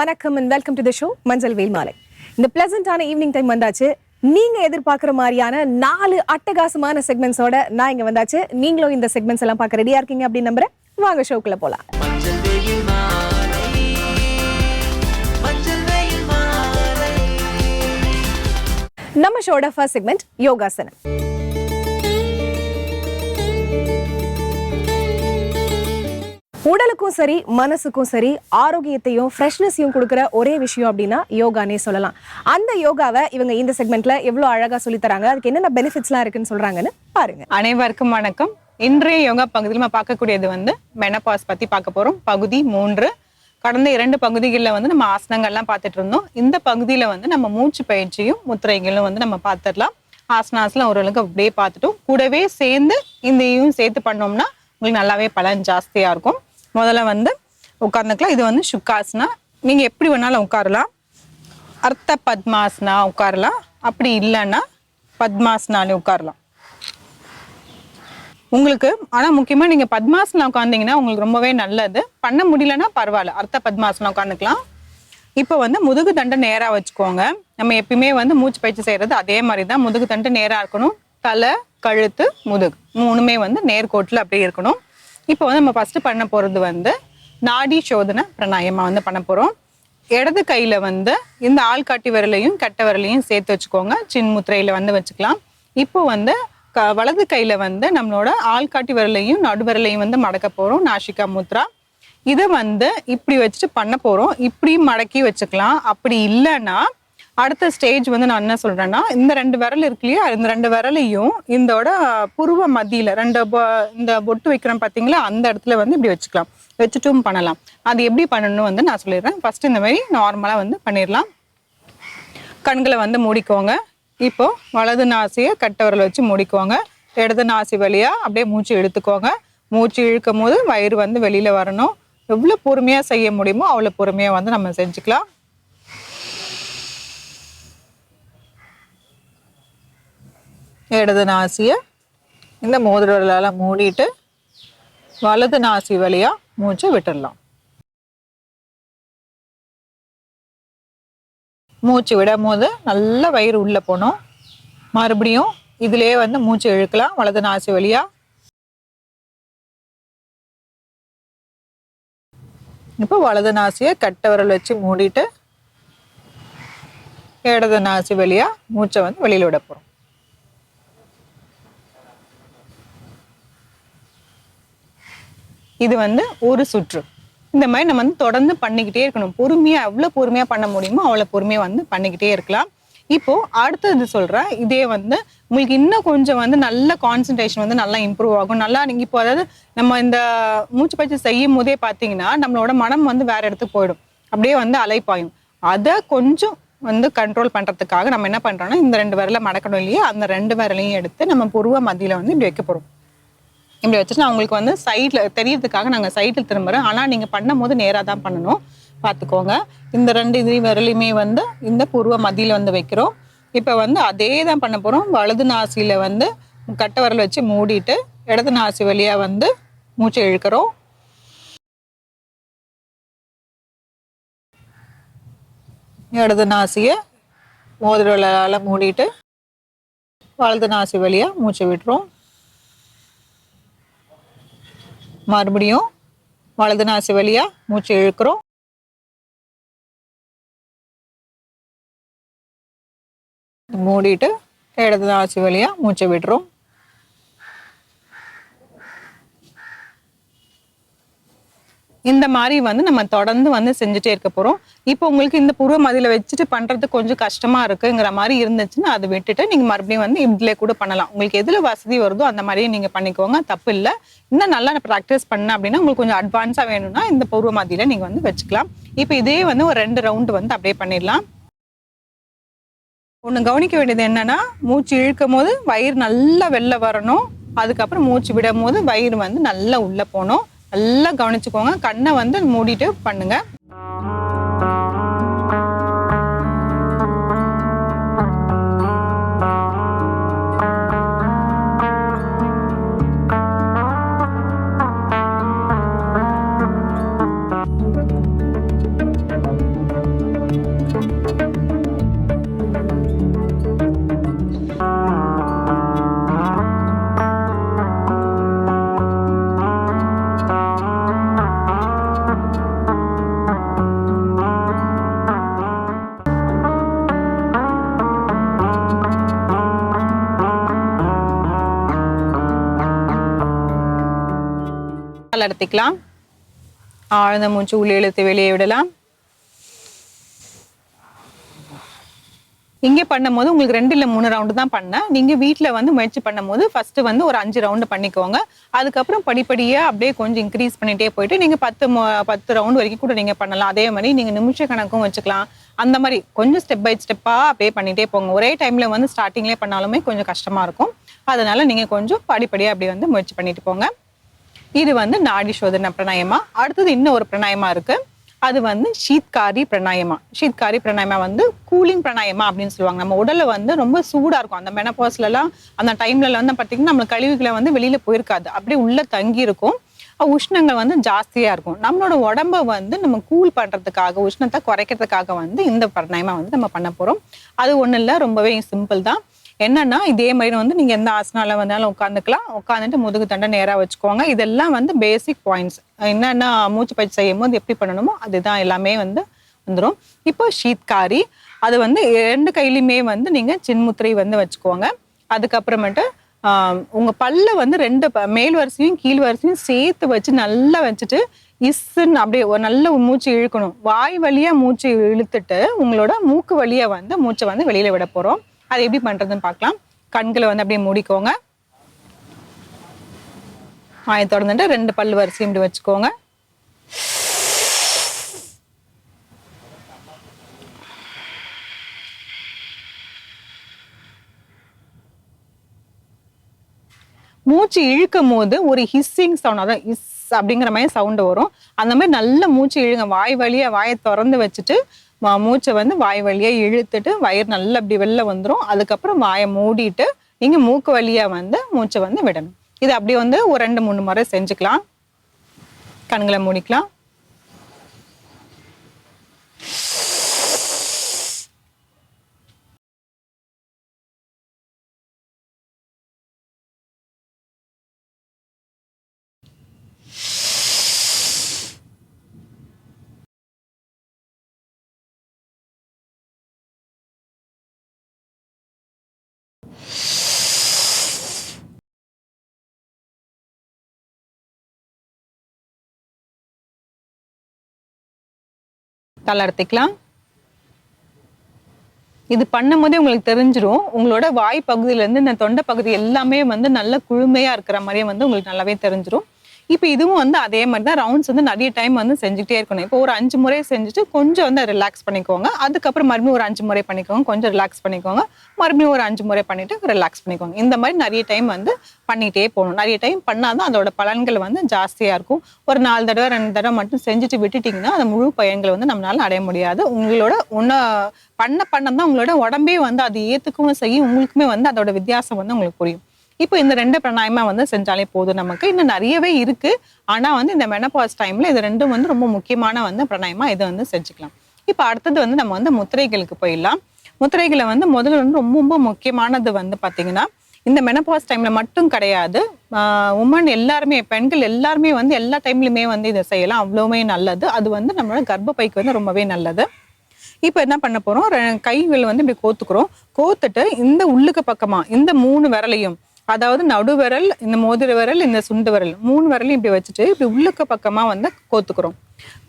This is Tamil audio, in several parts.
வணக்கம் and welcome to the show மஞ்சள் வெயில் மாலை. இந்த பிளசண்டான ஈவினிங் டைம் வந்தாச்சு. நீங்க எதிர்பார்க்குற மாதிரியான 4 அட்டகாசமான செக்மெண்ட்ஸோட நான் இங்க வந்தாச்சு. நீங்களும் இந்த செக்மெண்ட்ஸ் எல்லாம் பார்க்க ரெடியா இருக்கீங்க அப்படின்னு நம்புறேன். வாங்க ஷோக்குள்ள போலாம். நம்ம ஷோட ஃபர்ஸ்ட் செக்மெண்ட் யோகாசனம். உடலுக்கும் சரி மனசுக்கும் சரி ஆரோக்கியத்தையும் ஃப்ரெஷ்னஸையும் கொடுக்குற ஒரே விஷயம் அப்படின்னா யோகானே சொல்லலாம். அந்த யோகாவை இவங்க இந்த செக்மெண்ட்ல எவ்வளவு அழகா சொல்லி தராங்க, அதுக்கு என்னென்ன பெனிஃபிட்ஸ்லாம் இருக்குன்னு சொல்றாங்கன்னு பாருங்க. அனைவருக்கும் வணக்கம். இன்றைய யோகா பகுதியில் நம்ம பார்க்கக்கூடியது மெனபாஸ் பத்தி பார்க்க போறோம். பகுதி 3. கடந்த 2 பகுதிகளில் நம்ம ஆசனங்கள்லாம் பார்த்துட்டு இருந்தோம். இந்த பகுதியில நம்ம மூச்சு பயிற்சியும் முத்திரைகளும் நம்ம பார்த்துடலாம். ஆசனாஸ்லாம் ஓரளவுக்கு அப்படியே பார்த்துட்டோம். கூடவே சேர்ந்து இதையும் சேர்த்து பண்ணோம்னா உங்களுக்கு நல்லாவே பலன் ஜாஸ்தியா இருக்கும். முதல்ல உட்கார்ந்துக்கலாம். இது சுக்காசனா. நீங்க எப்படி வேணாலும் உட்காரலாம். அர்த்த பத்மாசனா உட்காரலாம். அப்படி இல்லைன்னா பத்மாசனாலே உட்காரலாம் உங்களுக்கு. ஆனா முக்கியமா நீங்க பத்மாசனா உட்கார்ந்தீங்கன்னா உங்களுக்கு ரொம்பவே நல்லது. பண்ண முடியலன்னா பரவாயில்ல, அர்த்த பத்மாசனா உட்காந்துக்கலாம். இப்போ முதுகு தண்டை நேரா வச்சுக்கோங்க. நம்ம எப்பயுமே மூச்சு பயிற்சி செய்யறது அதே மாதிரி தான். முதுகு தண்டை நேரா இருக்கணும். தலை, கழுத்து, முதுகு 3மே நேர்கோட்டில் அப்படியே இருக்கணும். இப்போ நம்ம ஃபர்ஸ்ட் பண்ண போறது நாடி சோதனை பிராணாயமா பண்ண போறோம். இடது கையில இந்த ஆள்காட்டி விரலையும் கட்டை விரலையும் சேர்த்து வச்சுக்கோங்க. சின் முத்திரையில வச்சுக்கலாம். இப்போ வலது கையில நம்மளோட ஆள்காட்டி விரலையும் நடு விரலையும் மடக்க போறோம். நாசிகா முத்ரா. இதை இப்படி வச்சுட்டு பண்ண போறோம். இப்படி மடக்கி வச்சுக்கலாம். அப்படி இல்லைன்னா அடுத்த ஸ்டேஜ் நான் என்ன சொல்றேன்னா, இந்த 2 விரல் இருக்கு இல்லையா, இந்த 2 விரலையும் இதோட புருவ மத்தியில இந்த பொட்டு வைக்கிறோம் பாத்தீங்களா, அந்த இடத்துல இப்படி வச்சுக்கலாம். வச்சுட்டும் பண்ணலாம். அது எப்படி பண்ணணும் நான் சொல்லிடுறேன். ஃபர்ஸ்ட் இந்த மாதிரி நார்மலா பண்ணிடலாம். கண்களை மூடிக்கோங்க. இப்போ வலது நாசியை கட்டை விரல் வச்சு மூடிக்கோங்க. இடது நாசி வழியா அப்படியே மூச்சு இழுத்துக்கோங்க. மூச்சு இழுக்கும் போது வயிறு வெளியில வரணும். எவ்வளவு பொறுமையா செய்ய முடியுமோ அவ்வளவு பொறுமையா நம்ம செஞ்சுக்கலாம். இடது நாசியை இந்த மோதிர விரலால மூடிட்டு வலது நாசி வழியா மூச்சை விட்டுடலாம். மூச்சு விடும் போது நல்ல வயிறு உள்ள போகணும். மறுபடியும் இதுலயே மூச்சு இழுக்கலாம் வலது நாசி வழியா. இப்போ வலது நாசியை கட்டை விரல் வச்சு மூடிட்டு இடது நாசி வழியா மூச்சை வெளியில விட போறோம். இது ஒரு சுற்று. இந்த மாதிரி நம்ம தொடர்ந்து பண்ணிக்கிட்டே இருக்கணும். பொறுமையா எவ்வளவு பொறுமையா பண்ண முடியுமோ அவ்வளவு பொறுமையா பண்ணிக்கிட்டே இருக்கலாம். இப்போ அடுத்தது சொல்றேன். இதே உங்களுக்கு இன்னும் கொஞ்சம் நல்ல கான்சன்ட்ரேஷன் நல்லா இம்ப்ரூவ் ஆகும். நல்லா நீங்க இப்போ அதாவது நம்ம இந்த மூச்சு பயிற்சி செய்யும் போதே பாத்தீங்கன்னா நம்மளோட மனம் வேற இடத்துக்கு போயிடும். அப்படியே அலைப்பாயும். அதை கொஞ்சம் கண்ட்ரோல் பண்றதுக்காக நம்ம என்ன பண்றோம்னா, இந்த 2 விரலை மடக்கணும் இல்லையா, அந்த 2 விரலையும் எடுத்து நம்ம புருவ மத்தியில இப்படி வைக்க போறோம். இப்படி வச்சுட்டு நான் உங்களுக்கு சைட்ல தெரியறதுக்காக நாங்கள் சைட்டில் திரும்புறேன். ஆனா நீங்க பண்ணும் போது நேரா தான் பண்ணணும், பார்த்துக்கோங்க. இந்த 2 விரலையுமே இந்த புருவ மத்தியில வைக்கிறோம். இப்போ அதே தான் பண்ண போறோம். வலது நாசியில கட்டை விரல் வச்சு மூடிட்டு இடது நாசி வழியா மூச்சை இழுக்கிறோம். இடது நாசியை மோதிர விரலால மூடிட்டு வலது நாசி வழியா மூச்சை விட்டுறோம். மறுபடியும் வலது நாசி வழியா மூச்சு இழுக்கிறோம். மூடிட்டு இடது நாசி வழியா மூச்சை விடுறோம். இந்த மாதிரி நம்ம தொடர்ந்து செஞ்சுட்டே இருக்க போறோம். இப்போ உங்களுக்கு இந்த புருவ மதியில வச்சுட்டு பண்றது கொஞ்சம் கஷ்டமா இருக்குங்கிற மாதிரி இருந்துச்சுன்னா அதை விட்டுட்டு நீங்க மறுபடியும் இதுல கூட பண்ணலாம். உங்களுக்கு எதுல வசதி வருதோ அந்த மாதிரியே நீங்க பண்ணிக்கோங்க, தப்பு இல்லை. இன்னும் நல்லா ப்ராக்டிஸ் பண்ண அப்படின்னா உங்களுக்கு கொஞ்சம் அட்வான்ஸா வேணும்னா இந்த புருவ மதியில நீங்க வச்சுக்கலாம். இப்போ இதே ஒரு 2 ரவுண்டு அப்படியே பண்ணிடலாம். ஒண்ணு கவனிக்க வேண்டியது என்னன்னா, மூச்சு இழுக்கும் போது வயிறு நல்லா வெளில வரணும். அதுக்கப்புறம் மூச்சு விடும் போது வயிறு நல்லா உள்ள போகணும். நல்லா கவனிச்சுக்கோங்க. கண்ணை மூடிட்டு பண்ணுங்க. தளர்த்திக்கலாம். ஆழ்ந்த மூச்சு உள்ளே இழுத்து வெளியே விடலாம். இங்கே பண்ணும்போது உங்களுக்கு 2 இல்ல 3 ரவுண்டு தான் பண்ணேன். நீங்க வீட்டில் வந்து முயற்சி பண்ணும்போது ஃபர்ஸ்ட் வந்து ஒரு 5 ரவுண்டு பண்ணிக்கோங்க. அதுக்கப்புறம் படிப்படியாக அப்படியே கொஞ்சம் இன்க்ரீஸ் பண்ணிட்டே போயிட்டு நீங்க 10 ரவுண்டு வரைக்கும் கூட நீங்க பண்ணலாம். அதே மாதிரி நீங்க நிமிஷ கணக்கும் வச்சுக்கலாம். அந்த மாதிரி கொஞ்சம் ஸ்டெப் பை ஸ்டெப்பா அப்படியே பண்ணிட்டே போங்க. ஒரே டைம்ல வந்து ஸ்டார்டிங்லேயே பண்ணாலுமே கொஞ்சம் கஷ்டமா இருக்கும். அதனால நீங்க கொஞ்சம் படிப்படியாக அப்படியே வந்து முயற்சி பண்ணிட்டு போங்க. இது வந்து நாடி சோதனை பிராணாயமா. அடுத்தது இன்னும் ஒரு பிராணாயமா இருக்கு. அது வந்து ஷீத்காரி பிராணாயமா. ஷீத்காரி பிராணாயமா வந்து கூலிங் பிராணாயமா அப்படின்னு சொல்லுவாங்க. நம்ம உடல்ல வந்து ரொம்ப சூடா இருக்கும். அந்த மெனபாஸ்ல எல்லாம் அந்த டைம்ல வந்து பாத்தீங்கன்னா நம்ம கழிவுகளை வந்து வெளியில போயிருக்காது, அப்படியே உள்ள தங்கி இருக்கும். உஷ்ணங்கள் வந்து ஜாஸ்தியா இருக்கும். நம்மளோட உடம்ப வந்து நம்ம கூல் பண்றதுக்காக, உஷ்ணத்தை குறைக்கிறதுக்காக வந்து இந்த பிராணாயமா வந்து நம்ம பண்ண போறோம். அது ஒண்ணு இல்ல, ரொம்பவே சிம்பிள் தான். என்னன்னா இதே மாதிரி வந்து நீங்க எந்த ஆசனால வந்தாலும் உட்காந்துக்கலாம். உட்காந்துட்டு முதுகு தண்டை நேரா வச்சுக்கோங்க. இதெல்லாம் வந்து பேசிக் பாயிண்ட்ஸ். என்னன்னா மூச்சு பயிற்சி செய்யும் போது எப்படி பண்ணணுமோ அதுதான் எல்லாமே வந்து வந்துடும். இப்போ ஷீத்காரி, அது வந்து 2 கையிலுமே வந்து நீங்க சின்முத்திரை வந்து வச்சுக்கோங்க. அதுக்கப்புறமேட்டு உங்க பல்ல வந்து 2 மேல் வரிசையும் கீழ் வரிசையும் சேர்த்து வச்சு நல்லா வச்சுட்டு இஸ்ன்னு அப்படியே ஒரு நல்ல மூச்சு இழுக்கணும். வாய் வழியா மூச்சு இழுத்துட்டு உங்களோட மூக்கு வழியா வந்து மூச்சை வந்து வெளியில விட போறோம். அது எப்படி பண்றதுன்னு பார்க்கலாம். கண்களை வந்து அப்படியே மூடிக்கோங்க. வாயை திறந்துட்டு 2 பல்லு வரிசையும் இப்படி வச்சுக்கோங்க. மூச்சு இழுக்கும் போது ஒரு ஹிஸ்ஸிங் சவுண்ட், அதான் இஸ் அப்படிங்கிற மாதிரி சவுண்டு வரும். அந்த மாதிரி நல்ல மூச்சு இழுங்க. வாய் வழியா வாயை திறந்து வச்சுட்டு மூச்சை வந்து வாய் வழியா இழுத்துட்டு வயிறு நல்லா அப்படி வெளில வந்துடும். அதுக்கப்புறம் வாயை மூடிட்டு நீங்க மூக்கு வழியா வந்து மூச்சை வந்து விடணும். இது அப்படி வந்து ஒரு 2-3 முறை செஞ்சுக்கலாம். கண்களை மூடிக்கலாம். தளர்த்திக்கலாம். இது பண்ணும் போதே உங்களுக்கு தெரிஞ்சிடும். உங்களோட வாய் பகுதியில இருந்து இந்த தொண்டை பகுதி எல்லாமே வந்து நல்ல குளுமையா இருக்கிற மாதிரியே வந்து உங்களுக்கு நல்லாவே தெரிஞ்சிடும். இப்போ இதுவும் வந்து அதே மாதிரி தான் ரவுண்ட்ஸ் வந்து நிறைய டைம் வந்து செஞ்சுட்டே இருக்கணும். இப்போ ஒரு 5 முறை செஞ்சுட்டு கொஞ்சம் வந்து ரிலாக்ஸ் பண்ணிக்கோங்க. அதுக்கப்புறம் மறுபடியும் ஒரு 5 முறை பண்ணிக்கோங்க, கொஞ்சம் ரிலாக்ஸ் பண்ணிக்கோங்க. மறுபடியும் ஒரு 5 முறை பண்ணிட்டு ரிலாக்ஸ் பண்ணிக்கோங்க. இந்த மாதிரி நிறைய டைம் வந்து பண்ணிட்டே போகணும். நிறைய டைம் பண்ணாதான் அதோட பலன்கள் வந்து ஜாஸ்தியா இருக்கும். ஒரு 4 தடவை 2 தடவை மட்டும் செஞ்சுட்டு விட்டுட்டீங்கன்னா அந்த முழு பயன்களை வந்து நம்மளால அடைய முடியாது. உங்களோட பண்ணதான் உங்களோட உடம்பே வந்து அது ஏத்துக்கவும் செய்யும். உங்களுக்குமே வந்து அதோட வித்தியாசம் வந்து உங்களுக்கு புரியும். இப்போ இந்த 2 பிராணாயமா வந்து செஞ்சாலே போதும். நமக்கு இன்னும் நிறையவே இருக்கு. ஆனா வந்து இந்த மெனபாஸ் டைம்ல இது 2 வந்து ரொம்ப முக்கியமான வந்து பிராணாயமா இதை வந்து செஞ்சுக்கலாம். இப்போ அடுத்தது வந்து நம்ம வந்து முத்திரைகளுக்கு போயிடலாம். முத்திரைகளை வந்து முதல்ல வந்து ரொம்ப ரொம்ப முக்கியமானது வந்து பாத்தீங்கன்னா இந்த மெனபாஸ் டைம்ல மட்டும் கிடையாது. உமன் எல்லாருமே, பெண்கள் எல்லாருமே வந்து எல்லா டைம்லயுமே வந்து இதை செய்யலாம். அவ்வளவுமே நல்லது. அது வந்து நம்மளோட கர்ப்பப்பைக்கு வந்து ரொம்பவே நல்லது. இப்போ என்ன பண்ண போறோம், கைகள் வந்து இப்படி கோத்துக்கிறோம். கோத்துட்டு இந்த உள்ளுக்கு பக்கமா இந்த 3 விரலையும், அதாவது நடு விரல், இந்த மோதிர விரல், இந்த சுண்டு விரல் 3 விரலையும் இப்படி வச்சுட்டு இப்படி உள்ளுக்கு பக்கமா வந்து கோத்துக்கிறோம்.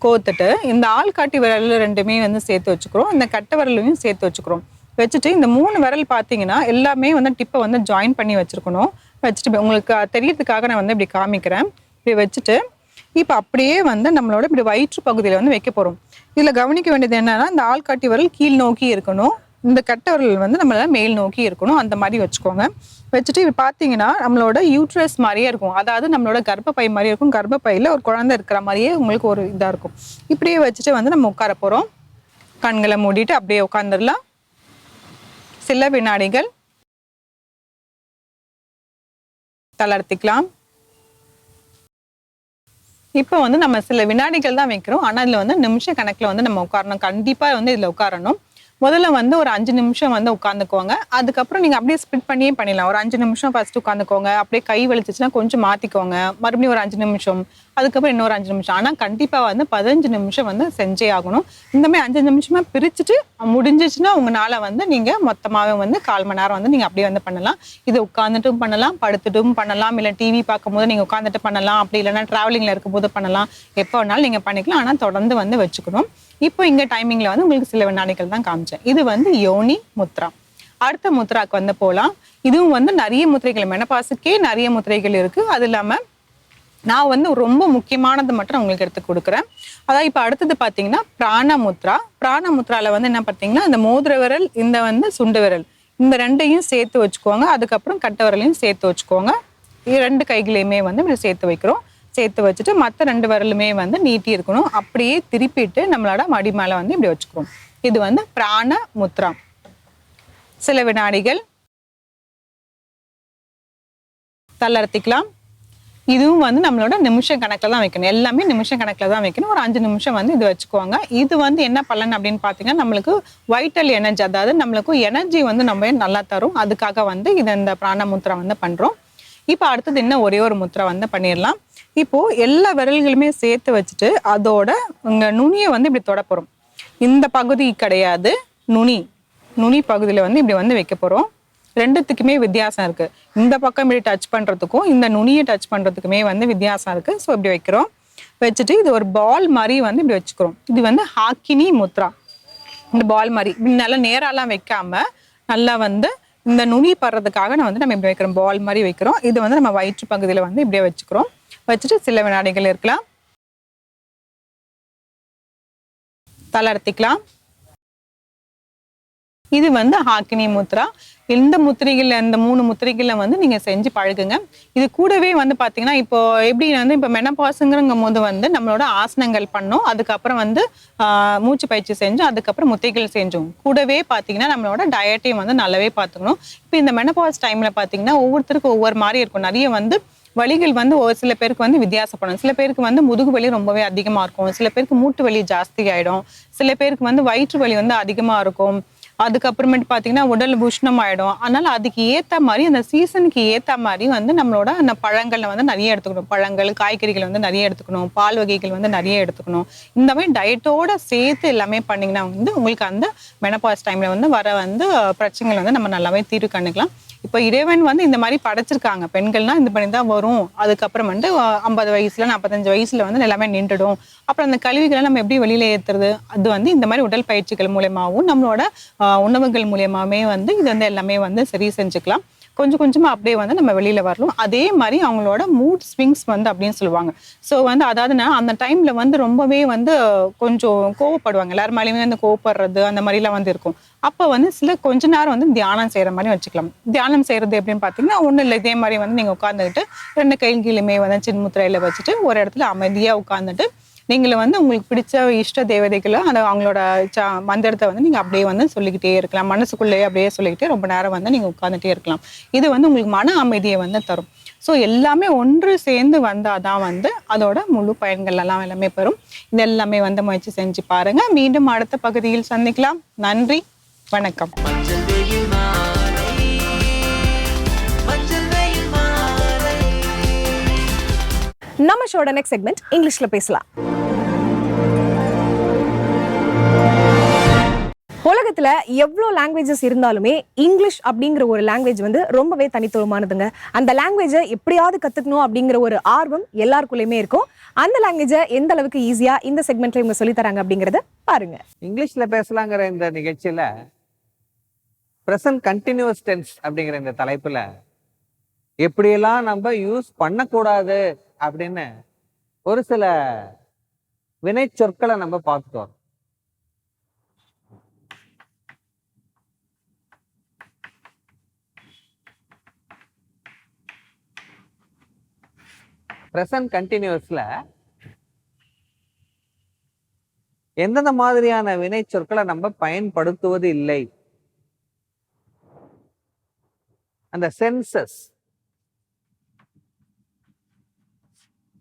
கோத்துட்டு இந்த ஆள்காட்டி விரல் 2மே வந்து சேர்த்து வச்சுக்கிறோம். இந்த கட்டை விரலையும் சேர்த்து வச்சுக்கிறோம். வச்சுட்டு இந்த 3 விரல் பார்த்தீங்கன்னா எல்லாமே வந்து டிப்பை வந்து ஜாயின் பண்ணி வச்சிருக்கணும். வச்சுட்டு உங்களுக்கு தெரியறதுக்காக நான் வந்து இப்படி காமிக்கிறேன். இப்படி வச்சுட்டு இப்போ அப்படியே வந்து நம்மளோட இப்படி வயிற்று பகுதியில் வந்து வைக்க போகிறோம். இதில் கவனிக்க வேண்டியது என்னன்னா, இந்த ஆள்காட்டி விரல் கீழ் நோக்கி இருக்கணும், இந்த கட்டை விரல் வந்து நம்மளால மேல் நோக்கி இருக்கணும். அந்த மாதிரி வச்சுக்கோங்க. வச்சுட்டு இப்போ பார்த்தீங்கன்னா நம்மளோட யூட்ரஸ் மாதிரியே இருக்கும். அதாவது நம்மளோட கர்ப்பப்பை மாதிரியே இருக்கும். கர்ப்பப்பையில் ஒரு குழந்தை இருக்கிற மாதிரியே உங்களுக்கு ஒரு இதாக இருக்கும். இப்படியே வச்சுட்டு வந்து நம்ம உட்கார போகிறோம். கண்களை மூடிட்டு அப்படியே உட்காந்துடலாம். சில வினாடிகள் தளர்த்திக்கலாம். இப்போ வந்து நம்ம சில வினாடிகள் தான் வைக்கிறோம். ஆனால் இதில் வந்து நிமிஷ கணக்கில் வந்து நம்ம உட்காரணும். கண்டிப்பாக வந்து இதில் உட்காரணும். முதல்ல வந்து ஒரு 5 நிமிஷம் வந்து உட்காந்துக்கோங்க. அதுக்கப்புறம் நீங்க அப்படியே ஸ்ப்ளிட் பண்ணியே பண்ணிடலாம். ஒரு 5 நிமிஷம் ஃபர்ஸ்ட் உட்காந்துக்கோங்க. அப்படியே கை வலிச்சுச்சுன்னா கொஞ்சம் மாத்திக்கோங்க. மறுபடியும் ஒரு 5 நிமிஷம். அதுக்கப்புறம் இன்னொரு 5 நிமிஷம். ஆனா கண்டிப்பா வந்து 15 நிமிஷம் வந்து செஞ்சே ஆகணும். இந்த மாதிரி 5 நிமிஷமா பிரிச்சுட்டு முடிஞ்சிச்சுன்னா உங்களால வந்து நீங்க மொத்தமாவே வந்து 1/4 மணி நேரம் வந்து நீங்க அப்படியே வந்து பண்ணலாம். இது உட்காந்துட்டும் பண்ணலாம், படுத்துட்டும் பண்ணலாம், இல்ல டிவி பார்க்கும்போது நீங்க உட்காந்துட்டு பண்ணலாம், அப்படி இல்லைன்னா டிராவலிங்ல இருக்கும்போது பண்ணலாம். எப்போ வேணாலும் நீங்க பண்ணிக்கலாம். ஆனா தொடர்ந்து வந்து வச்சுக்கணும். இப்போ இங்க டைமிங்ல வந்து உங்களுக்கு சில வினாடிகள் தான் காமிச்சேன். இது வந்து யோனி முத்ரா. அடுத்த முத்ராக்கு வந்து போலாம். இதுவும் வந்து நிறைய முத்திரைகள், மெனபாஸுக்கே நிறைய முத்திரைகள் இருக்கு. அது இல்லாம நான் வந்து ரொம்ப முக்கியமானது மட்டும் நான் உங்களுக்கு எடுத்து கொடுக்குறேன். அதாவது இப்போ அடுத்தது பார்த்தீங்கன்னா பிராண முத்ரா. பிராண முத்ரால வந்து என்ன பார்த்தீங்கன்னா இந்த மோதிர விரல், இந்த வந்து சுண்டு விரல், இந்த ரெண்டையும் சேர்த்து வச்சுக்கோங்க. அதுக்கப்புறம் கட்டை விரலையும் சேர்த்து வச்சுக்கோங்க. 2 கைகளையுமே வந்து இப்படி சேர்த்து வைக்கிறோம். சேர்த்து வச்சுட்டு மற்ற 2 விரலுமே வந்து நீட்டி இருக்கணும். அப்படியே திருப்பிட்டு நம்மளோட மடி மேல வந்து இப்படி வச்சுக்கிறோம். இது வந்து பிராண முத்ரா. சில வினாடிகள் தளர்த்திக்கலாம். இதுவும் வந்து நம்மளோட நிமிஷம் கணக்கில் தான் வைக்கணும். எல்லாமே நிமிஷம் கணக்கில் தான் வைக்கணும். ஒரு 5 நிமிஷம் வந்து இது வச்சுக்குவாங்க. இது வந்து என்ன பலன் அப்படின்னு பார்த்தீங்கன்னா நம்மளுக்கு வைட்டல் எனர்ஜி, அதாவது நம்மளுக்கு எனர்ஜி வந்து நம்ம நல்லா தரும். அதுக்காக வந்து இது இந்த பிராண முத்ரா வந்து பண்றோம். இப்போ அடுத்தது இன்னும் ஒரே ஒரு முத்ரா வந்து பண்ணிடலாம். இப்போ எல்லா விரல்களுமே சேர்த்து வச்சுட்டு அதோட உங்க நுனியை வந்து இப்படி தொட போறோம். இந்த பகுதி கிடையாது, நுனி பகுதியில வந்து இப்படி வந்து வைக்க போறோம். ரெண்டுத்துக்குமே வித்தியாசம் இருக்கு. இந்த பக்கம் இப்படி டச் பண்றதுக்கும் இந்த நுனியை டச் பண்றதுக்குமே வந்து வித்தியாசம் இருக்கு. ஸோ இப்படி வைக்கிறோம். வச்சுட்டு இது ஒரு பால் மாதிரி வந்து இப்படி வச்சுக்கிறோம். இது வந்து ஹாக்கினி முத்ரா. இந்த பால் மாதிரி இப்படி நல்லா நேராலாம் வைக்காம நல்லா வந்து இந்த நுனி படுறதுக்காக நம்ம இப்படி வைக்கிறோம். பால் மாதிரி வைக்கிறோம். இது வந்து நம்ம வயிற்று பகுதியில வந்து இப்படியே வச்சுக்கிறோம். வச்சுட்டு சில வினாடிகள் இருக்கலாம். தளர்த்திக்கலாம். இது வந்து ஹாக்கினி முத்ரா. இந்த முத்திரைகள்ல, இந்த 3 முத்திரைகள்ல வந்து நீங்க செஞ்சு பழகுங்க. இது கூடவே வந்து பாத்தீங்கன்னா இப்போ எப்படி வந்து இப்போ மெனபாஸ்ங்கும் போது வந்து நம்மளோட ஆசனங்கள் பண்ணோம். அதுக்கப்புறம் வந்து மூச்சு பயிற்சி செஞ்சோம். அதுக்கப்புறம் முத்திரைகள் செஞ்சோம். கூடவே பாத்தீங்கன்னா நம்மளோட டயட்டையும் வந்து நல்லாவே பாத்துக்கணும். இப்போ இந்த மெனபாஸ் டைம்ல பாத்தீங்கன்னா ஒவ்வொருத்தருக்கும் ஒவ்வொரு மாதிரி இருக்கும். நிறைய வந்து வலிகள் வந்து ஒரு சில பேருக்கு வந்து வித்தியாசப்படும். சில பேருக்கு வந்து முதுகு வலி ரொம்பவே அதிகமா இருக்கும். சில பேருக்கு மூட்டு வலி ஜாஸ்தி ஆயிடும். சில பேருக்கு வந்து வயிற்று வலி வந்து அதிகமா இருக்கும். அதுக்கப்புறமேட்டு பாத்தீங்கன்னா உடல் உஷ்ணம் ஆயிடும். அதனால அதுக்கு ஏத்த மாதிரி அந்த சீசனுக்கு ஏத்த மாதிரி வந்து நம்மளோட அந்த பழங்கள்ல வந்து நிறைய எடுத்துக்கணும். பழங்கள், காய்கறிகள் வந்து நிறைய எடுத்துக்கணும். பால் வகைகள் வந்து நிறைய எடுத்துக்கணும். இந்த மாதிரி டயட்டோட சேர்த்து எல்லாமே பண்ணீங்கன்னா வந்து உங்களுக்கு அந்த மெனபாஸ் டைம்ல வந்து வர வந்து பிரச்சனைகள் வந்து நம்ம நல்லாவே தீர்வு கண்டுக்கலாம். இப்போ இறைவன் வந்து இந்த மாதிரி படைச்சிருக்காங்க. பெண்கள்னா இந்த பண்ணி தான் வரும். அதுக்கப்புறம் வந்து 50 வயசுல 45 வயசுல வந்து எல்லாமே நின்றுடும். அப்புறம் அந்த கழிவுகளை நம்ம எப்படி வெளியில ஏத்துறது? அது வந்து இந்த மாதிரி உடல் பயிற்சிகள் மூலமாகவும் நம்மளோட உணவுகள் மூலியமாவே வந்து இது வந்து எல்லாமே வந்து சரி செஞ்சுக்கலாம். கொஞ்சம் கொஞ்சமா அப்படியே வந்து நம்ம வெளியில வரணும். அதே மாதிரி அவங்களோட மூட் ஸ்விங்ஸ் வந்து அப்படின்னு சொல்லுவாங்க. ஸோ வந்து அதாவது அந்த டைம்ல வந்து ரொம்பவே வந்து கொஞ்சம் கோவப்படுவாங்க. எல்லாரும் மேலேயுமே வந்து கோவப்படுறது அந்த மாதிரிலாம் வந்து இருக்கும். அப்போ வந்து கொஞ்ச நேரம் வந்து தியானம் செய்யற மாதிரி வச்சுக்கலாம். தியானம் செய்யறது எப்படின்னு பார்த்தீங்கன்னா ஒன்றும் இல்லை, இதே மாதிரி வந்து நீங்க உட்காந்துக்கிட்டு 2 கைகளுமே வந்து சின்முத்திரையில வச்சுட்டு ஒரு இடத்துல அமைதியா உட்காந்துட்டு நீங்களும் வந்து உங்களுக்கு பிடிச்ச இஷ்ட தேவதைகளை அந்த அவங்களோட மந்திரத்தை வந்து நீங்க அப்படியே வந்து சொல்லிக்கிட்டே இருக்கலாம். மனசுக்குள்ளேயே அப்படியே சொல்லிக்கிட்டே ரொம்ப நேரம் வந்து நீங்க உட்கார்ந்துட்டே இருக்கலாம். இது வந்து உங்களுக்கு மன அமைதியை வந்து தரும். ஸோ எல்லாமே ஒன்று சேர்ந்து வந்தாதான் வந்து அதோட முழு பயன்கள் எல்லாம் எல்லாமே பெறும். இது எல்லாமே வந்து முயற்சி செஞ்சு பாருங்க. மீண்டும் அடுத்த பகுதியில் சந்திக்கலாம். நன்றி, வணக்கம். நம்ம ஷோட நெக்ஸ்ட் செக்மெண்ட் இங்கிலீஷ்ல பேசலாம். உலகத்துல எவ்வளோ லாங்குவேஜஸ் இருந்தாலுமே இங்கிலீஷ் அப்படிங்கிற ஒரு லாங்குவேஜ் வந்து ரொம்பவே தனித்துவமானதுங்க. அந்த லாங்குவேஜை எப்படியாவது கத்துக்கணும் அப்படிங்கிற ஒரு ஆர்வம் எல்லாருக்குள்ளயுமே இருக்கும். அந்த லாங்குவேஜை எந்த அளவுக்கு ஈஸியா இந்த செக்மெண்ட்ல இவங்க சொல்லி தராங்க அப்படிங்கறத பாருங்க. இங்கிலீஷ்ல பேசலாங்கிற இந்த நிகழ்ச்சியில பிரசன்ட் கண்டினியூஸ் டென்ஸ் அப்படிங்கிற இந்த தலைப்புல எப்படியெல்லாம் நம்ம யூஸ் பண்ணக்கூடாது அப்படின்னு ஒரு சில வினை சொற்களை நம்ம பார்த்துட்டோம். பிரசன்ட் கண்டினியூஸ்ல எந்தெந்த மாதிரியான வினை சொற்களை நம்ம பயன்படுத்துவது இல்லை, அந்த சென்சஸ்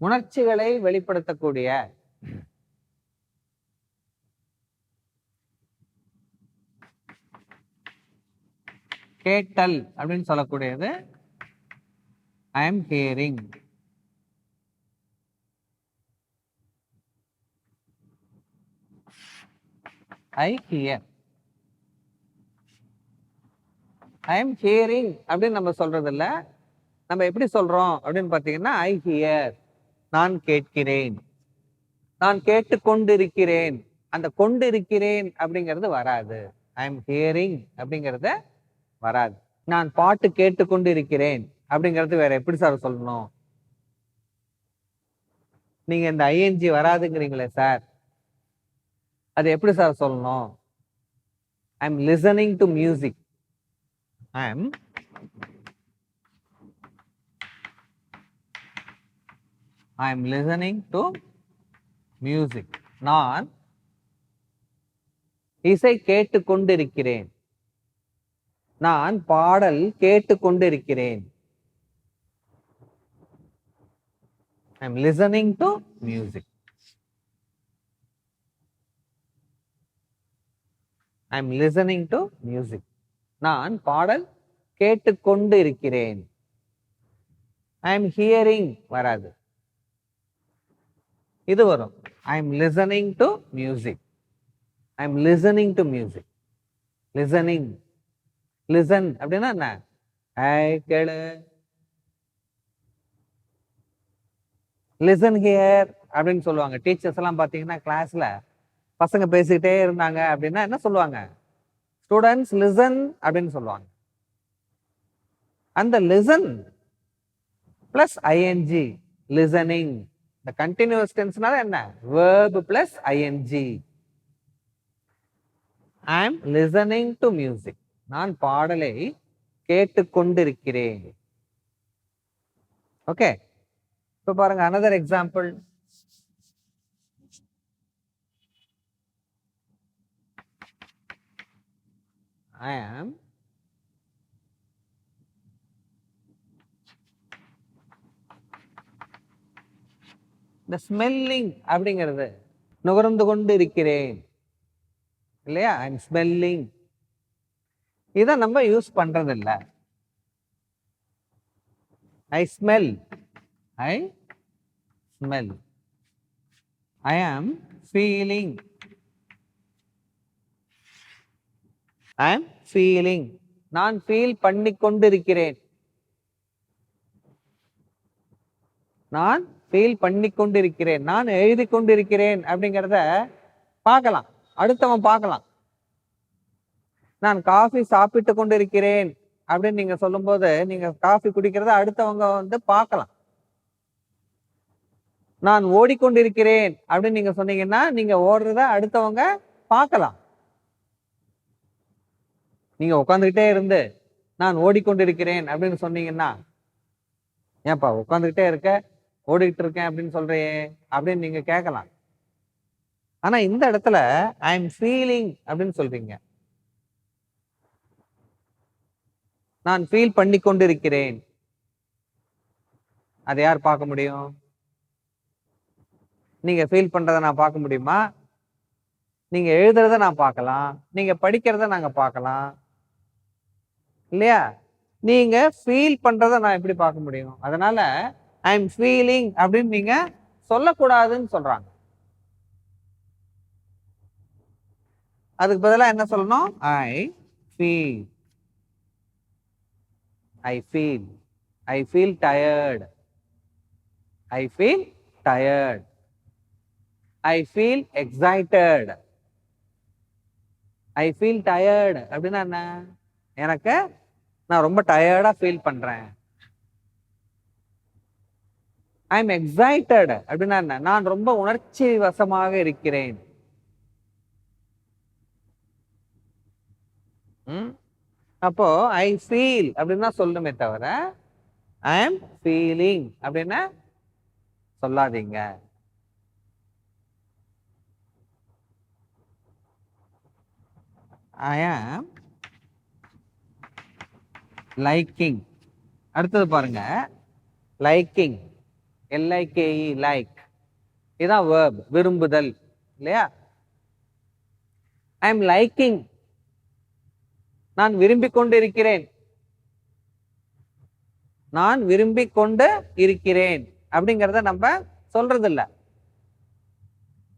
உணர்ச்சிகளை வெளிப்படுத்தக்கூடிய கேட்டல் அப்படின்னு சொல்லக்கூடியது ஐ am hearing. I hear. I am hearing அப்படின்னு நம்ம சொல்றது இல்ல. நம்ம எப்படி சொல்றோம் அப்படின்னு பார்த்தீங்கன்னா ஐ ஹியர், நான் கேட்கிறேன், நான் கேட்டுக்கொண்டிருக்கிறேன். அந்த கொண்டிருக்கிறேன் அப்படிங்கிறது வராது. ஐ எம் ஹியரிங் அப்படிங்கிறத வராது. நான் பாட்டு கேட்டுக்கொண்டு இருக்கிறேன் அப்படிங்கிறது வேற எப்படி சார் சொல்லணும்? நீங்க இந்த ஐஎன்ஜி வராதுங்கிறீங்களே சார், அது எப்படி சார் சொல்லணும்? I am listening to music. I am listening to music. நான் இசை கேட்டுக்கொண்டிருக்கிறேன், நான் பாடல் கேட்டுக்கொண்டிருக்கிறேன். I am listening to music. I am listening to music. நான் பாடல் கேட்டுக்கொண்டு இருக்கிறேன். ஐ எம் ஹியரிங் வராது, இது வரும். ஐ am listening to music. I am listening to music. Listening, listen அப்படின்னா என்ன? கேளு. லிசன் ஹியர் அப்படின்னு சொல்லுவாங்க. டீச்சர்ஸ் எல்லாம் பார்த்தீங்கன்னா கிளாஸ்ல பசங்க பேசிக்கிட்டே இருந்தாங்க அப்படின்னா என்ன சொல்லுவாங்க? ஸ்டூடெண்ட்ஸ் லிசன் அப்படின்னு சொல்லுவாங்க. அந்த லிசன் பிளஸ் ஐஎன்ஜி, லிசனிங். இந்த கண்டினியூஸ் டென்ஸ்னால என்ன? verb plus ING. I am listening to music. நான் பாடலை கேட்டுக்கொண்டிருக்கிறேன். ஓகே, இப்போ பாருங்க another example. I am the smelling அப்படிங்கிறது நுகர்ந்து கொண்டு இருக்கிறேன் இல்லையா? ஐ எம் ஸ்மெல்லிங். இதை நம்ம யூஸ் பண்றது இல்லை. ஐ ஸ்மெல், ஐ ஸ்மெல். ஐ ஆம் ஃபீலிங், ஐ ஆம் ஃபீலிங். நான் ஃபீல் பண்ணி கொண்டிருக்கிறேன். நான் ஃபீல் பண்ணி கொண்டிருக்கிறேன். நான் எழுதி கொண்டிருக்கிறேன் அப்படிங்கிறத பார்க்கலாம், அடுத்தவன் பார்க்கலாம். நான் காஃபி சாப்பிட்டு கொண்டிருக்கிறேன் அப்படின்னு நீங்க சொல்லும்போது நீங்க காஃபி குடிக்கிறத அடுத்தவங்க வந்து பார்க்கலாம். நான் ஓடிக்கொண்டிருக்கிறேன் அப்படின்னு நீங்க சொன்னீங்கன்னா நீங்க ஓடுறத அடுத்தவங்க பார்க்கலாம். நீங்க உட்காந்துக்கிட்டே இருந்து நான் ஓடிக்கொண்டிருக்கிறேன் அப்படின்னு சொன்னீங்கன்னா, ஏன்பா உட்காந்துக்கிட்டே இருக்க, ஓடிக்கிட்டு இருக்கேன் அப்படின்னு சொல்றியே அப்படின்னு நீங்க கேட்கலாம். ஆனா இந்த இடத்துல ஐ எம் ஃபீலிங் அப்படின்னு சொல்றீங்க. நான் ஃபீல் பண்ணி கொண்டிருக்கிறேன். அதை யார் பார்க்க முடியும்? நீங்க ஃபீல் பண்றதை நான் பார்க்க முடியுமா? நீங்க எழுதுறத நான் பார்க்கலாம், நீங்க படிக்கிறத நாங்க பார்க்கலாம் இல்லையா? நீங்க ஃபீல் பண்றதை நான் எப்படி பார்க்க முடியும்? அதனால ஐ எம் ஃபீலிங் அப்படின்னு நீங்க சொல்லக்கூடாதுன்னு சொல்றாங்க. அதுக்கு பதிலாக என்ன சொல்லணும்? I feel. I feel. I feel tired. I feel tired. I feel excited. I feel tired அப்படின்னா என்ன? எனக்கு நான் ரொம்ப டயர்டா ஃபீல் பண்றேன். ஐ எம் எக்ஸைட்டட் அப்படின்னா என்ன? நான் ரொம்ப உணர்ச்சி வசமாக இருக்கிறேன். அப்போ ஐ ஃபீல் அப்படின்னா சொல்லணுமே தவிர ஐ எம் ஃபீலிங் அப்படின்னா சொல்லாதீங்க. ஐ ஆம் லைக்கிங். அடுத்தது பாருங்க, லைக்கிங், எல்ஐகேஇ, லைக். இதுதான் verb, விரும்புதல் இல்லையா? ஐ எம் லைக்கிங், நான் விரும்பிக் கொண்டு இருக்கிறேன். நான் விரும்பி கொண்டு இருக்கிறேன் அப்படிங்கிறத நம்ம சொல்றது இல்ல.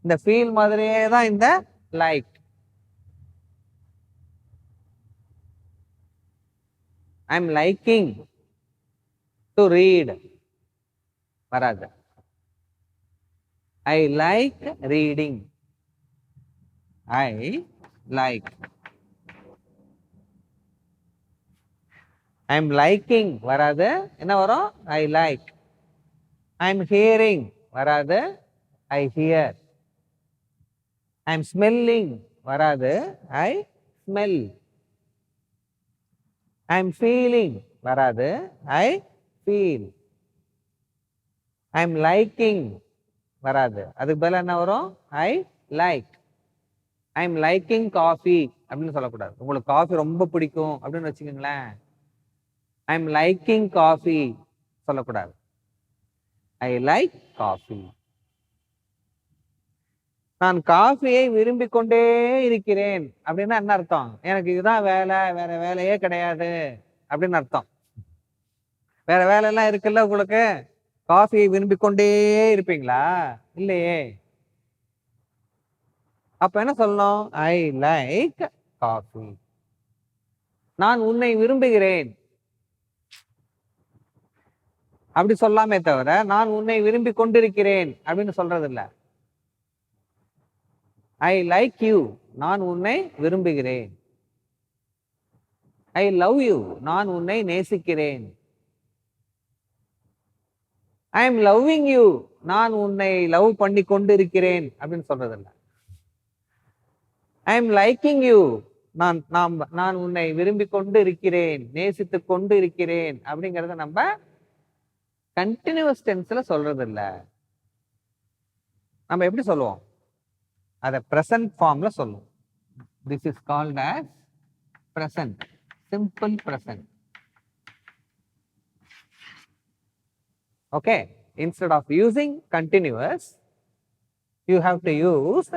இந்த ஃபீல் மாதிரியே தான் இந்த like. I am liking to read வராது. I like reading. I like. I am liking வராது. என்ன வரும்? I like. I am hearing வராது. I hear. I am smelling வராது. I smell. I am feeling வராது. I feel. I am liking வராது. அதுக்கு பதிலா என்ன வரும்? I like. I am liking coffee அப்படின்னு சொல்லக்கூடாது. உங்களுக்கு காஃபி ரொம்ப பிடிக்கும் அப்படின்னு வச்சுக்கோங்களேன். ஐ எம் லைக்கிங் காஃபி சொல்லக்கூடாது. I like coffee. நான் காஃபியை விரும்பி கொண்டே இருக்கிறேன் அப்படின்னா என்ன அர்த்தம்? எனக்கு இதுதான் வேலை, வேற வேலையே கிடையாது அப்படின்னு அர்த்தம். வேற வேலையெல்லாம் இருக்குல்ல உங்களுக்கு. காஃபியை விரும்பி கொண்டே இருப்பீங்களா? இல்லையே. அப்ப என்ன சொல்லணும்? I like coffee. நான் உன்னை விரும்புகிறேன் அப்படி சொல்லாமே தவிர நான் உன்னை விரும்பி கொண்டிருக்கிறேன் அப்படின்னு சொல்றது இல்ல. I like you. நான் உன்னை விரும்புகிறேன். I love you. நான் உன்னை நேசிக்கிறேன். I am loving you. நான் உன்னை லவ் பண்ணி கொண்டு இருக்கிறேன் அப்படின்னு சொல்றது இல்ல. ஐ எம் லைக்கிங் யூ. நான் உன்னை விரும்பி கொண்டு இருக்கிறேன், நேசித்து கொண்டு இருக்கிறேன் அப்படிங்கறத நம்ம கண்டினியூஸ் டென்ஸ்ல சொல்றது இல்ல. நம்ம எப்படி சொல்லுவோம்? அத பிரசன்ட் ஃபார்ம்ல சொல்லுவோம். This is called as present, simple present. Okay, instead of using continuous you have to use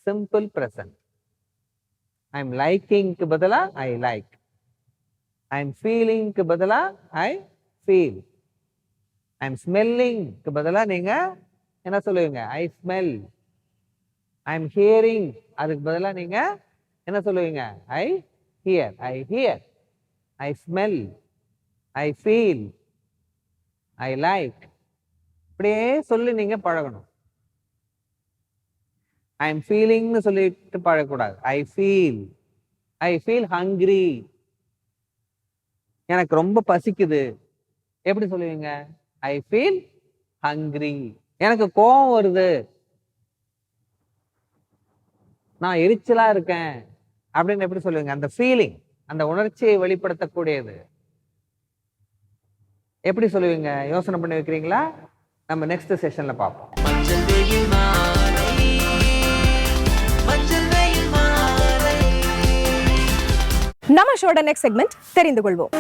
simple present. I am liking க்கு பதிலா I like. I am feeling க்கு பதிலா I feel. I am smelling க்கு பதிலா நீங்க என்ன சொல்லுவீங்க? I smell. I am hearing அதுக்கு பதிலா நீங்க என்ன சொல்லுவீங்க? I hear. I hear. I smell. I feel. I like. இப்படியே சொல்லி நீங்க பழகணும். I am feeling னு சொல்லிட்டு பழகக்கூடாது. I feel. I feel hungry. எனக்கு ரொம்ப பசிக்குது. எப்படி சொல்லுவீங்க? I feel hungry. எனக்கு கோபம் வருது, நான் எரிச்சலா இருக்கேன் அப்படின்னு எப்படி சொல்லுவீங்க? அந்த ஃபீலிங், அந்த உணர்ச்சியை வெளிப்படுத்தக்கூடியது எப்படி சொல்லுவீங்க? யோசனை பண்ணி வைக்கிறீங்களா? நம்ம நெக்ஸ்ட் செஷன்ல பார்ப்போம். நம்ம ஷோட நெக்ஸ்ட் செக்மெண்ட் தெரிந்து கொள்வோம்.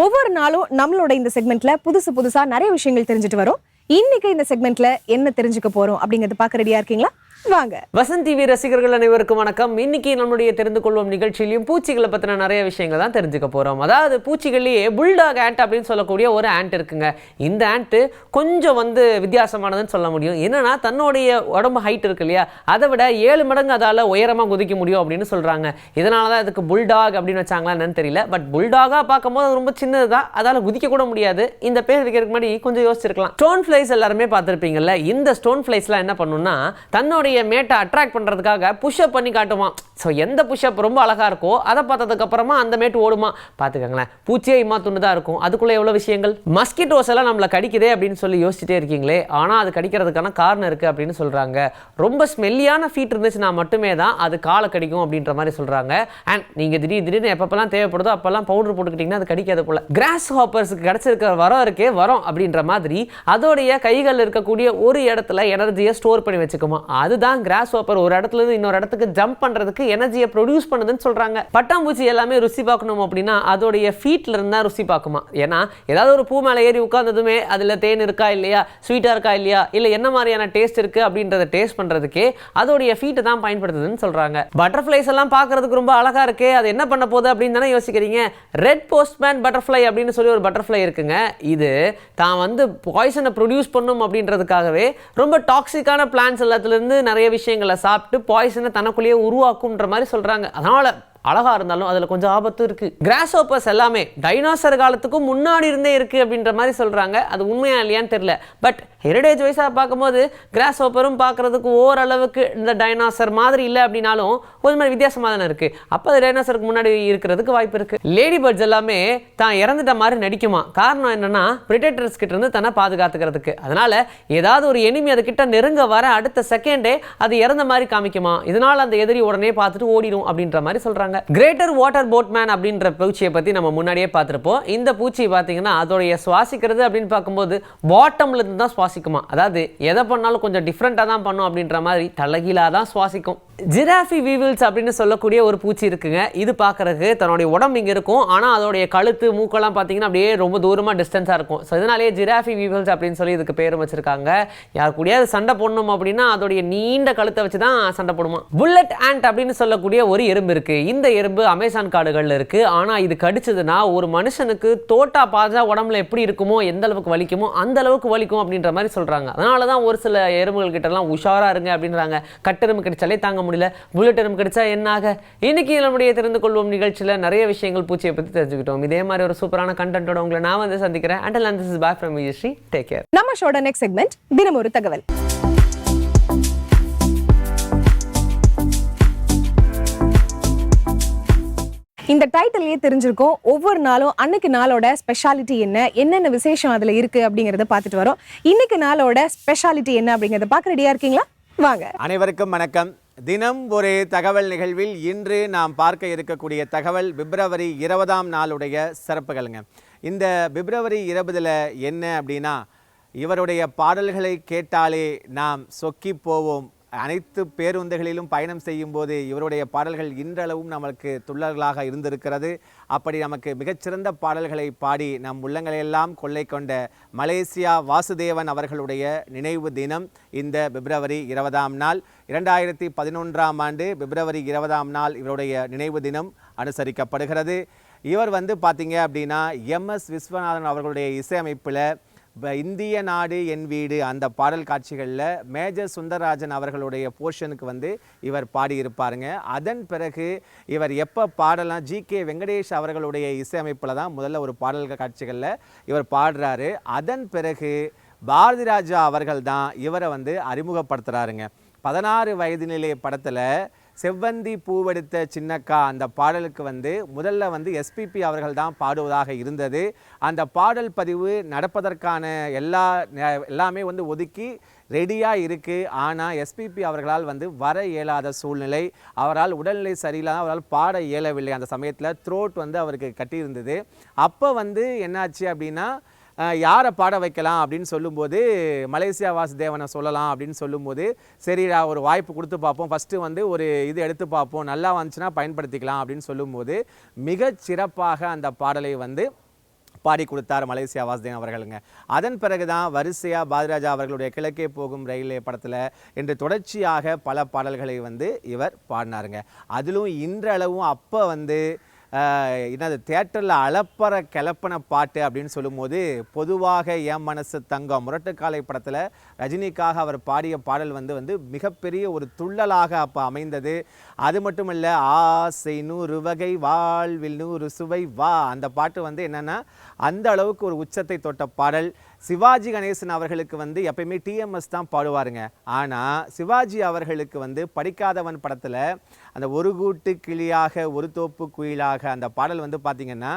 ஒவ்வொரு நாளும் நம்மளோட இந்த செக்மெண்ட்ல புதுசா நிறைய விஷயங்கள் தெரிஞ்சுட்டு வரும். இன்னைக்கு இந்த செக்மெண்ட்ல என்ன தெரிஞ்சுக்க போறோம் அப்படிங்கறத பார்க்க ரெடியா இருக்கீங்களா? வாங்க. வசந்த் டிவி ரசிகர்கள் அனைவருக்கும் வணக்கம். இன்னைக்கு நம்மளுடைய தெரிந்து கொள்வோம் நிகழ்ச்சியிலையும் பூச்சிகளை பத்தின நிறைய விஷயங்கள் தான் தெரிஞ்சுக்க போறோம். அதாவது பூச்சிகள்லயே புல்டாக் ஆண்ட் அப்படின்னு சொல்லக்கூடிய ஒரு ஆண்ட் இருக்குங்க. இந்த ஆண்ட் கொஞ்சம் வித்தியாசமானதுன்னு சொல்ல முடியும். என்னன்னா தன்னுடைய உடம்பு ஹைட் இருக்கு இல்லையா, அதை விட 7 மடங்கு அதால உயரமா குதிக்க முடியும் அப்படின்னு சொல்றாங்க. இதனாலதான் இதுக்கு புல்டாக் அப்படின்னு வச்சாங்களா என்னன்னு தெரியல. பட் புல்டாகா பார்க்கும்போது அது ரொம்ப சின்னதுதான், அதால குதிக்க கூட முடியாது. இந்த பேர் வைக்கிறதுக்கு முன்னாடி கொஞ்சம் யோசிச்சிருக்கலாம். ஸ்டோன் ஃபிளைஸ் எல்லாருமே பார்த்திருப்பீங்கல்ல. இந்த ஸ்டோன் ஃபிளைஸ்லாம் என்ன பண்ணும்னா தன்னுடைய மேட்டை அட்ராக்ட் பண்றதுக்காக புஷ்அப் பண்ணி காட்டுமா. ஸோ எந்த புஷ்அப் ரொம்ப அழகா இருக்கோ அதை பார்த்ததுக்கு அப்புறமா அந்த மேட்டு ஓடுமா. பார்த்துக்கங்களேன், பூச்சியே இம்மா துண்டுதான் இருக்கும், அதுக்குள்ள எவ்வளவு விஷயங்கள். மஸ்கிட்டோஸ் எல்லாம் நம்மளை கடிக்குதே அப்படின்னு சொல்லி யோசிச்சுட்டே இருக்கீங்களே, ஆனா அது கடிக்கிறதுக்கான காரணம் இருக்கு அப்படின்னு சொல்றாங்க. ரொம்ப ஸ்மெல்லியான ஃபீட் இருந்துச்சுன்னா மட்டுமே தான் அது காலை கடிக்கும் அப்படின்ற மாதிரி சொல்றாங்க. அண்ட் நீங்க திடீர்னு எப்பப்பெல்லாம் தேவைப்படுதோ அப்பெல்லாம் பவுடர் போட்டுக்கிட்டீங்கன்னா அது கடிக்காது போல. கிராஸ் ஹாப்பர்ஸுக்கு கிடைச்சிருக்கிற வரம் இருக்கே வரம் அப்படின்ற மாதிரி அதோடைய அதோடைய கைகள் இருக்கக்கூடிய ஒரு இடத்துல எனர்ஜியை ஸ்டோர் பண்ணி வச்சுக்குமா. அதுதான் கிராஸ் ஹாப்பர் ஒரு இடத்துல இருந்து இன்னொரு இடத்துக்கு ஜம்ப் பண்றதுக்கு எனர்ஜியை ப்ரொடியூஸ் பண்ணுதுன்னு சொல்றாங்க. பட்டாம்பூச்சி எல்லாமே ருசி பார்க்கணும் அப்படின்னா அதோடைய ஃபீட்ல இருந்தா ருசி பார்க்குமா. ஏன்னா ஏதாவது ஒரு பூ மேலே ஏறி உட்கார்ந்ததுமே அதுல தேன் இருக்கா இல்லையா, ஸ்வீட்டா இருக்கா இல்லையா, இல்ல என்ன மாதிரியான டேஸ்ட் இருக்கு அப்படின்றத டேஸ்ட் பண்றதுக்கே அதோடைய ஃபீட் தான் பயன்படுத்துதுன்னு சொல்றாங்க. பட்டர்ஃப்ளைஸ் எல்லாம் பார்க்கறதுக்கு ரொம்ப அழகா இருக்கு, அது என்ன பண்ண போகுது அப்படின்னு தானே யோசிக்கிறீங்க. ரெட் போஸ்ட்மேன் பட்டர்ஃப்ளை அப்படின்னு சொல்லி ஒரு பட்டர்ஃப்ளை இருக்குங்க. இது தான் வந்து பாய்சனை ப்ரொடியூஸ் பண்ணும் அப்படின்றதுக்காகவே ரொம்ப டாக்ஸிக்கான பிளான்ஸ் எல்லாத்துல இருந்து நிறைய விஷயங்களை சாப்பிட்டு பாய்சனை தனக்குள்ளேயே உருவாக்கும்ன்ற மாதிரி சொல்றாங்க. அதனால அழகா இருந்தாலும் அதுல கொஞ்சம் ஆபத்து இருக்கு. கிராஸ் ஹாப்பர்ஸ் எல்லாமே டைனோசர் காலத்துக்கும் முன்னாடி இருந்தே இருக்கு அப்படின்ற மாதிரி சொல்றாங்க. அது உண்மையா இல்லையான்னு தெரியல. பட் ஹெரிடேஜ் வைஸா பார்க்கும்போது கிராஸ் ஹாப்பரும் பார்க்கறதுக்கு ஓரளவுக்கு இந்த டைனோசர் மாதிரி இல்லை அப்படின்னாலும் ஒரு மாதிரி வித்தியாசமா தானே இருக்கு. அப்போ அது டைனோசருக்கு முன்னாடி இருக்கிறதுக்கு வாய்ப்பு இருக்கு. லேடி பேர்ட்ஸ் எல்லாமே தான் இறந்துட்ட மாதிரி நடிக்குமா. காரணம் என்னன்னா பிரிடேட்டர்ஸ் கிட்ட இருந்து தன்னை பாதுகாத்துக்கிறதுக்கு. அதனால ஏதாவது ஒரு எனிமி அது கிட்ட நெருங்க வர அடுத்த செகண்டே அது இறந்த மாதிரி காமிக்குமா. இதனால அந்த எதிரி உடனே பார்த்துட்டு ஓடிடும் அப்படின்ற மாதிரி சொல்றாங்க. கிரேட்டர் வாட்டர் போட்மேன் அப்படின்ற பூச்சியை பத்தி நம்ம முன்னாடியே பார்த்திருப்போம். இந்த பூச்சி பார்த்தீங்கன்னா அதோடைய சுவாசிக்கிறது அப்படின்னு பார்க்கும்போது பாட்டம்ல இருந்து தான் சுவாசிக்குமா. அதாவது எதை பண்ணாலும் கொஞ்சம் டிஃப்ரெண்டா தான் பண்ணும் அப்படின்ற மாதிரி தலைகீழா தான் சுவாசிக்கும். ஜிராஃபி வீவில்ஸ் அப்படின்னு சொல்லக்கூடிய ஒரு பூச்சி இருக்குங்க. இது பார்க்கறதுக்கு தன்னுடைய உடம்பு இங்கே இருக்கும், ஆனால் அதோடைய கழுத்து மூக்கெல்லாம் பார்த்தீங்கன்னா அப்படியே ரொம்ப தூரமாக டிஸ்டன்ஸாக இருக்கும். ஸோ இதனாலேயே ஜிராஃபி வீவில்ஸ் அப்படின்னு சொல்லி இதுக்கு பேரும் வச்சிருக்காங்க. யார் கூடயாவது சண்டை போடணும் அப்படின்னா அதோடைய நீண்ட கழுத்தை வச்சு தான் சண்டை போடுமா. புல்லட் ஆண்ட் அப்படின்னு சொல்லக்கூடிய ஒரு எறும்பு இருக்கு. இந்த எறும்பு அமேசான் காடுகளில் இருக்கு. ஆனால் இது கடிச்சதுன்னா ஒரு மனுஷனுக்கு தோட்டா பாஜா உடம்புல எப்படி இருக்குமோ, எந்த அளவுக்கு வலிக்குமோ அந்த அளவுக்கு வலிக்கும் அப்படின்ற மாதிரி சொல்றாங்க. அதனால தான் ஒரு சில எறும்புகள் கிட்ட எல்லாம் உஷாரா இருங்க அப்படின்றாங்க. கட்டெரும்பு கடிச்சாலே தாங்க முடியல, புல்லட் எறும்பு கடிச்சா என்னாக. இன்னைக்கு நம்முடைய தெரிந்து கொள்வோம் நிகழ்ச்சியில நிறைய விஷயங்கள் பூச்சியை பத்தி தெரிஞ்சுக்கிட்டோம். இதே மாதிரி ஒரு சூப்பரான கண்டென்ட்டோட உங்களை நான் வந்து சந்திக்கிறேன். Until then, this is bye from Vijayashree. Take care. நம்ம ஷோட நெக்ஸ்ட் செக்மெண்ட் தினம் ஒரு தகவல். இந்த டைட்டிலே தெரிஞ்சிருக்கும். ஒவ்வொரு நாளும் அன்னைக்கு நாளோட ஸ்பெஷாலிட்டி என்னென்ன விசேஷம் அதுல இருக்கு அப்படிங்கறத பார்த்துட்டு வரோம். இன்னைக்கு நாளோட ஸ்பெஷாலிட்டி என்ன அப்படிங்கறத பார்க்க ரெடியா இருக்கீங்களா? வாங்க. அனைவருக்கும் வணக்கம். தினம் ஒரு தகவல் நிகழ்வில் இன்று நாம் பார்க்க இருக்கக்கூடிய தகவல் பிப்ரவரி 20ஆம் நாளுடைய சிறப்புகளுங்க. இந்த பிப்ரவரி 20 என்ன அப்படின்னா, இவருடைய பாடல்களை கேட்டாலே நாம் சொக்கி போவோம். அனைத்து பேருந்துகளிலும் பயணம் செய்யும் போது இவருடைய பாடல்கள் இன்றளவும் நமக்கு துள்ளர்களாக இருந்திருக்கிறது. அப்படி நமக்கு மிகச்சிறந்த பாடல்களை பாடி நம் உள்ளங்களையெல்லாம் கொள்ளை கொண்ட மலேசியா வாசுதேவன் அவர்களுடைய நினைவு தினம் இந்த பிப்ரவரி 20ஆம் நாள். 2011ஆம் ஆண்டு பிப்ரவரி 20ஆம் நாள் இவருடைய நினைவு தினம் அனுசரிக்கப்படுகிறது. இவர் பார்த்தீங்க அப்படின்னா MS விஸ்வநாதன் அவர்களுடைய இசையமைப்பில் இந்திய நாடு என் வீடு அந்த பாடல் காட்சிகளில் மேஜர் சுந்தரராஜன் அவர்களுடைய போர்ஷனுக்கு இவர் பாடியிருப்பாருங்க. அதன் பிறகு இவர் எப்போ பாடலாம், GK வெங்கடேஷ் அவர்களுடைய இசையமைப்பில் தான் முதல்ல ஒரு பாடல் காட்சிகளில் இவர் பாடுறாரு. அதன் பிறகு பாரதி ராஜா அவர்கள் தான் இவரை அறிமுகப்படுத்துகிறாருங்க. 16 வயதினிலே படத்தில் செவ்வந்தி பூவெடுத்த சின்னக்கா அந்த பாடலுக்கு முதல்ல SPP அவர்கள் தான் பாடுவதாக இருந்தது. அந்த பாடல் பதிவு நடப்பதற்கான எல்லாமே ஒதுக்கி ரெடியாக இருக்குது. ஆனால் SPP அவர்களால் வர இயலாத சூழ்நிலை, அவரால் உடல்நிலை சரியில்லாத அவரால் பாட இயலவில்லை. அந்த சமயத்தில் த்ரோட் அவருக்கு கட்டியிருந்தது. அப்போ என்னாச்சு அப்படின்னா, யாரை பாட வைக்கலாம் அப்படின்னு சொல்லும்போது மலேசியா வாசுதேவனை சொல்லலாம் அப்படின்னு சொல்லும்போது, சரி ஒரு வாய்ப்பு கொடுத்து பார்ப்போம், ஃபஸ்ட்டு ஒரு இது எடுத்து பார்ப்போம், நல்லா வந்துச்சுன்னா பயன்படுத்திக்கலாம் அப்படின்னு சொல்லும்போது மிகச் சிறப்பாக அந்த பாடலை பாடி கொடுத்தார் மலேசியா வாசுதேவன் அவர்களுங்க. அதன் பிறகு தான் வரிசையாக பாரதிராஜா அவர்களுடைய கிழக்கே போகும் ரயிலே படத்தில் என்று தொடர்ச்சியாக பல பாடல்களை இவர் பாடினாருங்க. அதிலும் இன்றளவும் அப்போ என்னது தியேட்டரில் அளப்பற கிளப்பன பாட்டு அப்படின்னு சொல்லும்போது, பொதுவாக என் மனசு தங்கம் முரட்டுக்காலை படத்தில் ரஜினிக்காக அவர் பாடிய பாடல் மிகப்பெரிய ஒரு துள்ளலாக அப்போ அமைந்தது. அது மட்டும் இல்லை, ஆசை 100 வகை வாழ்வில் 100 சுவை வா அந்த பாட்டு என்னென்னா அந்த அளவுக்கு ஒரு உச்சத்தை தொட்ட பாடல். சிவாஜி கணேசன் அவர்களுக்கு எப்பயுமே TMS தான் பாடுவாருங்க. ஆனால் சிவாஜி அவர்களுக்கு படிக்காதவன் படத்தில் அந்த ஒரு கூட்டு கிளியாக ஒரு தோப்பு குயிலாக அந்த பாடல் பார்த்தீங்கன்னா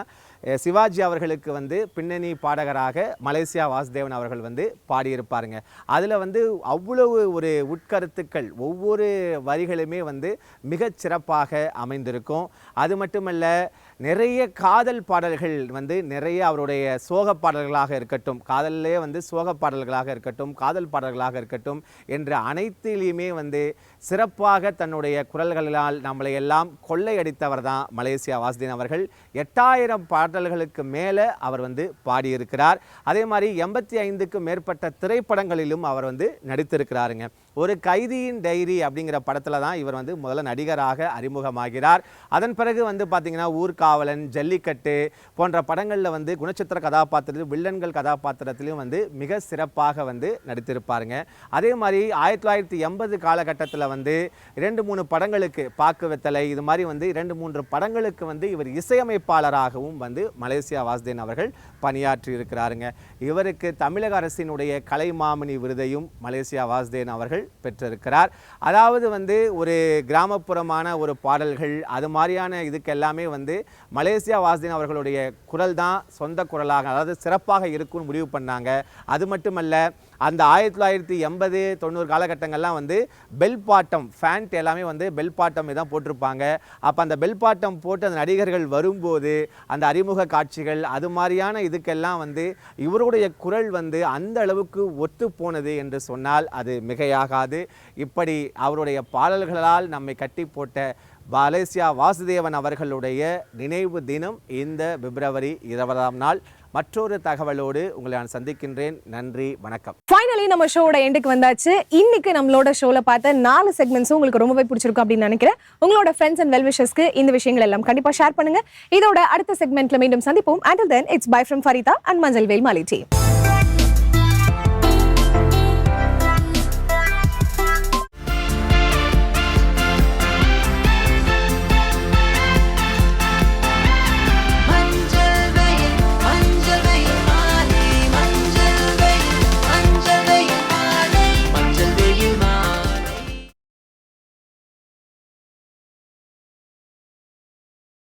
சிவாஜி அவர்களுக்கு வந்து பின்னணி பாடகராக மலேசியா வாசுதேவன் அவர்கள் வந்து பாடியிருப்பாருங்க. அதில் வந்து அவ்வளவு ஒரு உட்கருத்துக்கள், ஒவ்வொரு வரிகளுமே வந்து மிகச் சிறப்பாக அமைந்திருக்கும். அது மட்டுமல்ல, நிறைய காதல் பாடல்கள் வந்து நிறைய அவருடைய சோக பாடல்களாக இருக்கட்டும், காதலிலே வந்து சோக பாடல்களாக இருக்கட்டும், காதல் பாடல்களாக இருக்கட்டும் என்ற அனைத்திலையுமே வந்து சிறப்பாக தன்னுடைய குரல்களால் நம்மளை எல்லாம் கொள்ளையடித்தவர் தான் மலேசியா வாசுதேவன் அவர்கள். 8000 பாடல்களுக்கு மேலே அவர் வந்து பாடியிருக்கிறார். அதே மாதிரி 85க்கும் மேற்பட்ட திரைப்படங்களிலும் அவர் வந்து நடித்திருக்கிறாருங்க. ஒரு கைதியின் டைரி அப்படிங்கிற படத்தில் தான் இவர் வந்து முதல்ல நடிகராக அறிமுகமாகிறார். அதன் பிறகு வந்து பார்த்திங்கன்னா ஊர்காவலன், ஜல்லிக்கட்டு போன்ற படங்களில் வந்து குணச்சித்திர கதாபாத்திரத்தில், வில்லன்கள் கதாபாத்திரத்திலையும் வந்து மிக சிறப்பாக வந்து நடித்திருப்பாருங்க. அதே மாதிரி 1980 காலகட்டத்தில் வந்து 2-3 படங்களுக்கு, பாக்கு வெத்தலை, இது மாதிரி வந்து 2-3 படங்களுக்கு வந்து இவர் இசையமைப்பாளராகவும் வந்து மலேசியா வாசுதேவன் அவர்கள் பணியாற்றி இருக்கிறாருங்க. இவருக்கு தமிழக அரசினுடைய கலைமாமணி விருதையும் மலேசியா வாசுதேவன் அவர்கள் பெற்றிருக்கிறார். அதாவது வந்து ஒரு கிராமப்புறமான ஒரு பாடல்கள், அது மாதிரியான இதுக்கு எல்லாமே வந்து மலேசியா வாசுதேவன் அவர்களுடைய குரல் தான் சொந்த குரலாக, அதாவது சிறப்பாக இருக்கும்னு முடிவு பண்ணாங்க. அது மட்டுமல்ல, அந்த 1980-90 காலகட்டங்கள்லாம் வந்து பெல் பாட்டம் ஃபேண்ட் எல்லாமே வந்து பெல் பாட்டம் தான் போட்டிருப்பாங்க. அப்போ அந்த பெல் பாட்டம் போட்டு அந்த நடிகர்கள் வரும்போது அந்த அறிமுக காட்சிகள், அது மாதிரியான இதுக்கெல்லாம் வந்து இவருடைய குரல் வந்து அந்த அளவுக்கு ஒத்து போனது என்று சொன்னால் அது மிகையாகாது. இப்படி அவருடைய பாடல்களால் நம்மை கட்டி போட்ட மலேசியா வாசுதேவன் அவர்களுடைய நினைவு தினம் இந்த பிப்ரவரி 20ஆம் நாள். மற்றொரு தகவலோடு உங்களை நான் சந்திக்கின்றேன். நன்றி, வணக்கம். ஃபைனலி நம்ம ஷோட எண்டுக்கு வந்தாச்சு. இன்னைக்கு நம்மளோட ஷோல பார்த்த 4 செக்மெண்ட்ஸும் உங்களுக்கு ரொம்பவே பிடிச்சிருக்கும் அப்படின்னு நினைக்கிறேன். உங்களோட ஃப்ரெண்ட்ஸ் அண்ட் வெல்விஷர்ஸ்க்கு இந்த விஷயங்கள் எல்லாம் கண்டிப்பா ஷேர் பண்ணுங்க. இதோட அடுத்த செக்மெண்ட்ல மீண்டும் சந்திப்போம். Until then, it's bye from Farita and Manjalvel Mali team.